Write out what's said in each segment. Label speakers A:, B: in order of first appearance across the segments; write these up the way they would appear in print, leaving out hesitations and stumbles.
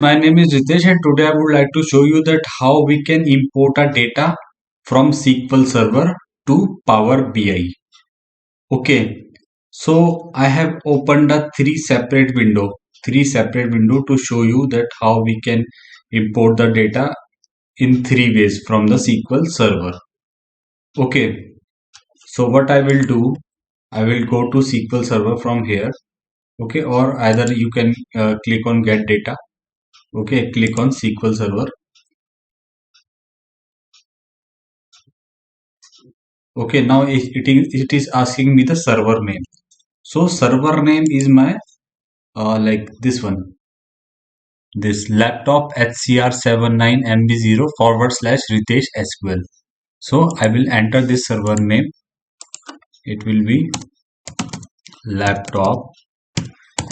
A: My name is Ritesh and today I would like to show you that how we can import our data from SQL Server to Power BI. Okay, so I have opened a three separate window to show you that how we can import the data in three ways from the SQL Server. Okay, so what I will do, I will go to SQL Server from here. Okay, or either you can click on Get Data. Okay, click on SQL Server. Okay, now it is asking me the server name. So server name is my like this one, this laptop HCR79MB0 / Ritesh SQL. So I will enter this server name. It will be laptop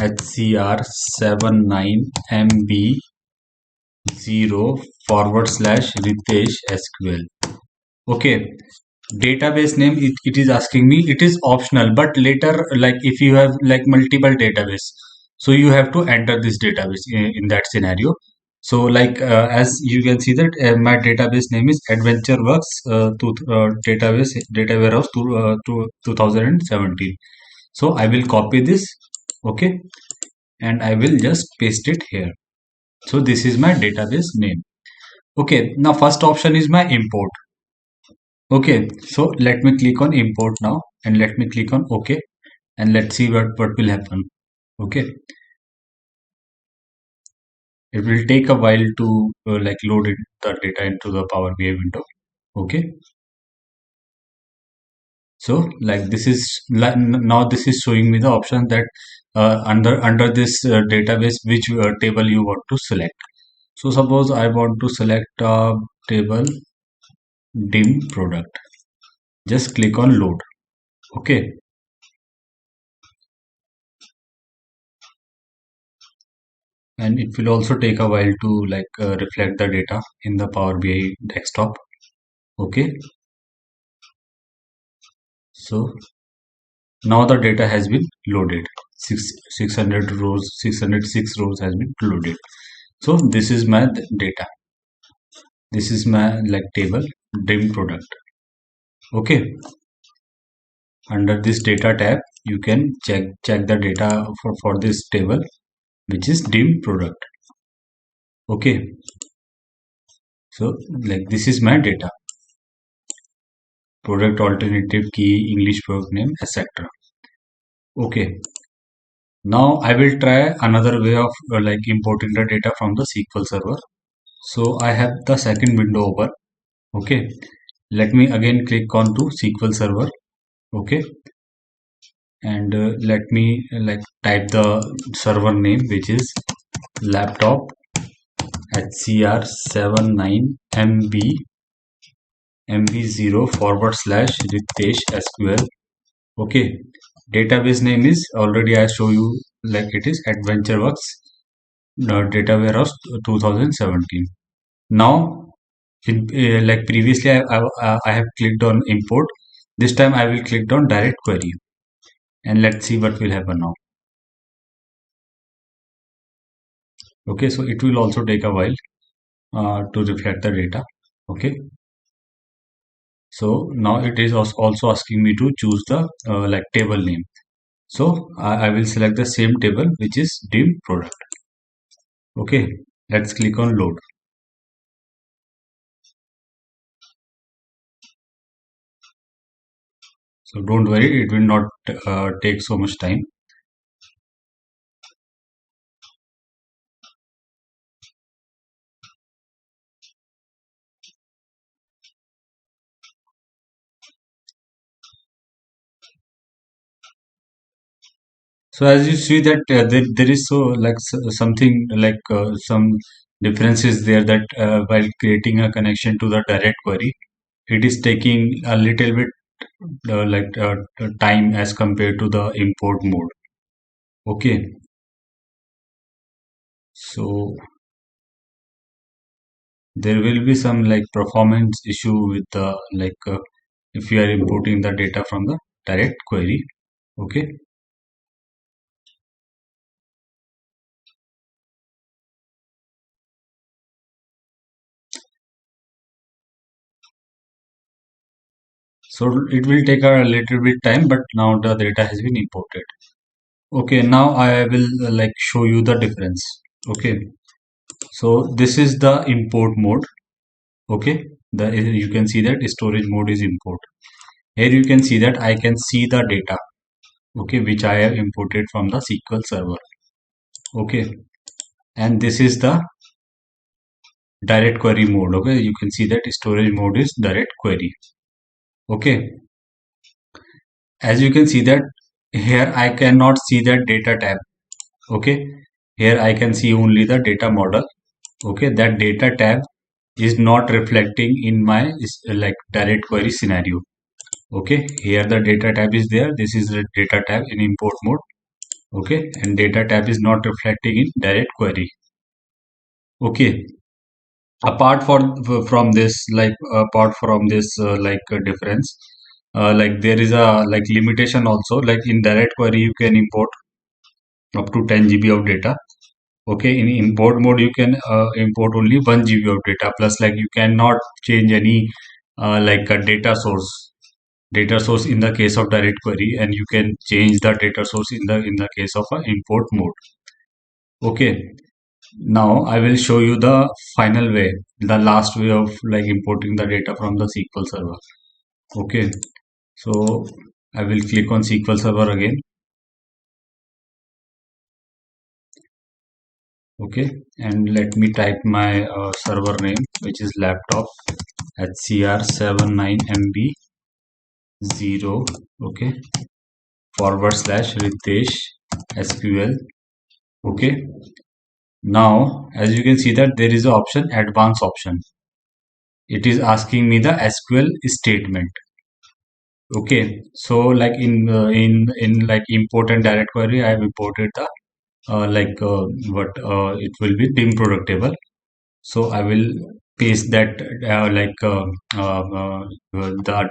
A: HCR79MB0 / Ritesh SQL. Okay, database name it is asking me, it is optional, but later, like if you have like multiple database, so you have to enter this database in that scenario. So like as you can see that my database name is AdventureWorks database data warehouse to 2017. So I will copy this. Okay, and I will just paste it here. So this is my database name. Okay, now first option is my import. Okay, so let me click on import now and let me click on OK and let's see what will happen. Okay, it will take a while to like load the data into the Power BI window. Okay, so like this is now this is showing me the option that under this database which table you want to select. So suppose I want to select table dim product. Just click on load. Okay, and it will also take a while to like reflect the data in the Power BI desktop. Okay, so now the data has been loaded. 600 rows, 606 rows has been loaded. So this is my data. This is my like table dim product. Okay, under this data tab, you can check the data for this table, which is dim product. Okay, so like this is my data, product alternative key, English product name, etc. Okay, now I will try another way of like importing the data from the SQL Server. So I have the second window open. Okay, let me again click on to SQL Server. Okay, and let me like type the server name, which is laptop HCR79MB0 / Ritesh SQL. Okay, database name is already I show you, like it is AdventureWorks data warehouse 2017. Now like previously I have clicked on import. This time I will click on direct query and let's see what will happen now. Okay, so it will also take a while to reflect the data. Okay, so now it is also asking me to choose the like table name. So I will select the same table, which is dim product. Okay, let's click on load. So don't worry, it will not take so much time. So as you see that there is so like something like some differences there, that while creating a connection to the direct query, it is taking a little bit time as compared to the import mode. Okay, so there will be some like performance issue with the if you are importing the data from the direct query. Okay, So it will take a little bit time, but now the data has been imported. Okay, now I will like show you the difference. Okay, so this is the import mode. Okay, you can see that storage mode is import. Here you can see that I can see the data, okay, which I have imported from the SQL server. Okay, and this is the direct query mode. Okay, you can see that storage mode is direct query. Okay, as you can see that here I cannot see that data tab. Okay, here I can see only the data model. Okay, that data tab is not reflecting in my like direct query scenario. Okay, here the data tab is there. This is the data tab in import mode. Okay, and data tab is not reflecting in direct query. Okay, apart from this, like apart from this difference, like there is a like limitation also. Like in direct query you can import up to 10 GB of data. Okay, in import mode you can import only 1 GB of data, plus like you cannot change any like a data source in the case of direct query, and you can change the data source in the case of a import mode. Okay, now I will show you the final way, the last way of like importing the data from the SQL server. Okay, so I will click on SQL server again. Okay, and let me type my server name, which is laptop HCR79MB0. Okay, /Ritesh SQL. Okay, now as you can see that there is an option, advanced option. It is asking me the SQL statement. Okay, so like in like import and direct query, I have imported the what it will be dim product table. So I will paste that the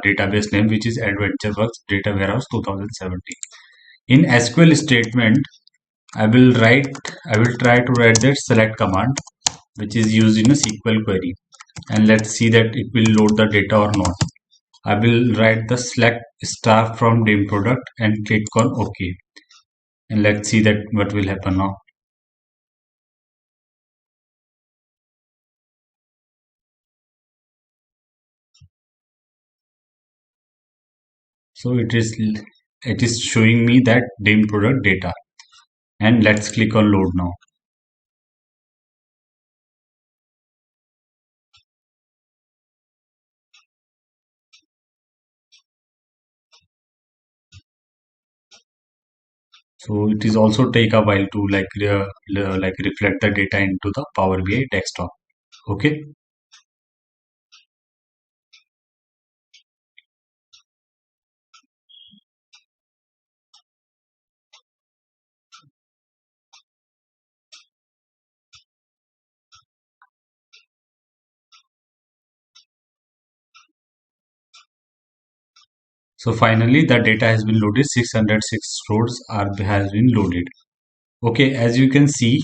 A: database name, which is AdventureWorks Data Warehouse 2017. In SQL statement, I will write I will try to write that select command, which is used in a SQL query, and let's see that it will load the data or not. I will write the select star from dim product and click on OK, and let's see that what will happen now. So it is showing me that dim product data, and let's click on load now. So it is also take a while to like reflect the data into the Power BI desktop. Okay. So finally the data has been loaded. 606 rows has been loaded. Okay, as you can see,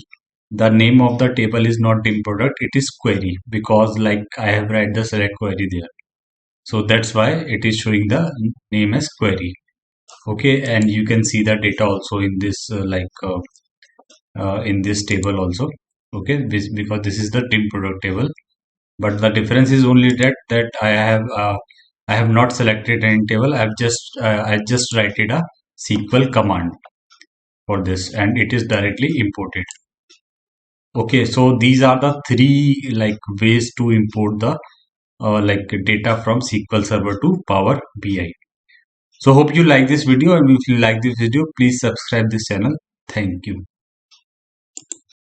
A: the name of the table is not dim product, it is query, because like I have write the select query there. So that's why it is showing the name as query. Okay, and you can see the data also in this in this table also. Okay, because this is the dim product table, but the difference is only that I have not selected any table. I just write it a SQL command for this, and it is directly imported. Okay, so these are the three like ways to import the like data from SQL Server to Power BI. So hope you like this video, and if you like this video, please subscribe this channel. Thank you.